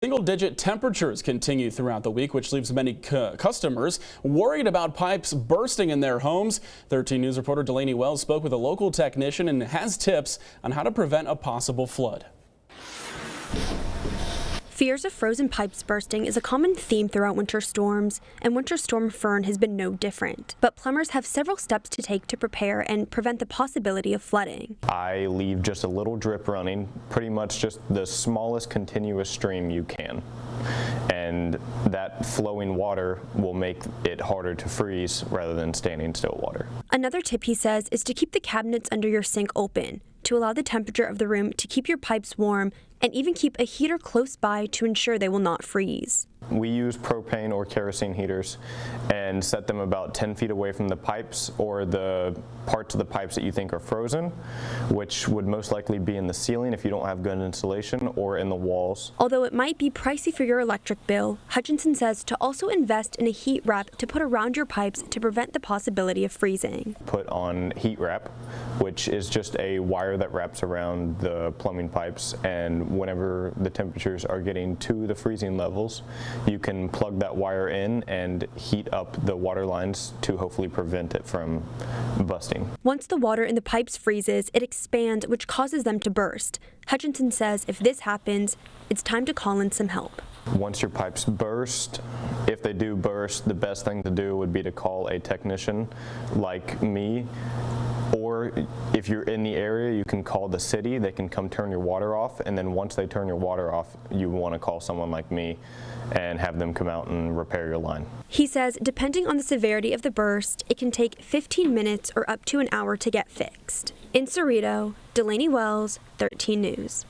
Single-digit temperatures continue throughout the week, which leaves many customers worried about pipes bursting in their homes. 13 News reporter Delaney Wells spoke with a local technician and has tips on how to prevent a possible flood. Fears of frozen pipes bursting is a common theme throughout winter storms, and Winter Storm Fern has been no different. But plumbers have several steps to take to prepare and prevent the possibility of flooding. I leave just a little drip running, pretty much just the smallest continuous stream you can. And that flowing water will make it harder to freeze rather than standing still water. Another tip, he says, is to keep the cabinets under your sink open to allow the temperature of the room to keep your pipes warm, and even keep a heater close by to ensure they will not freeze. We use propane or kerosene heaters and set them about 10 feet away from the pipes or the parts of the pipes that you think are frozen, which would most likely be in the ceiling if you don't have good insulation, or in the walls. Although it might be pricey for your electric bill, Hutchinson says to also invest in a heat wrap to put around your pipes to prevent the possibility of freezing. Put on heat wrap, which is just a wire that wraps around the plumbing pipes, and whenever the temperatures are getting to the freezing levels, you can plug that wire in and heat up the water lines to hopefully prevent it from busting. Once the water in the pipes freezes, it expands, which causes them to burst. Hutchinson says if this happens, it's time to call in some help. Once your pipes burst, if they do burst, the best thing to do would be to call a technician like me. Or if you're in the area, you can call the city. They can come turn your water off, and then once they turn your water off, you want to call someone like me and have them come out and repair your line. He says depending on the severity of the burst, it can take 15 minutes or up to an hour to get fixed. In Cerrito, Delaney Wells, 13 News.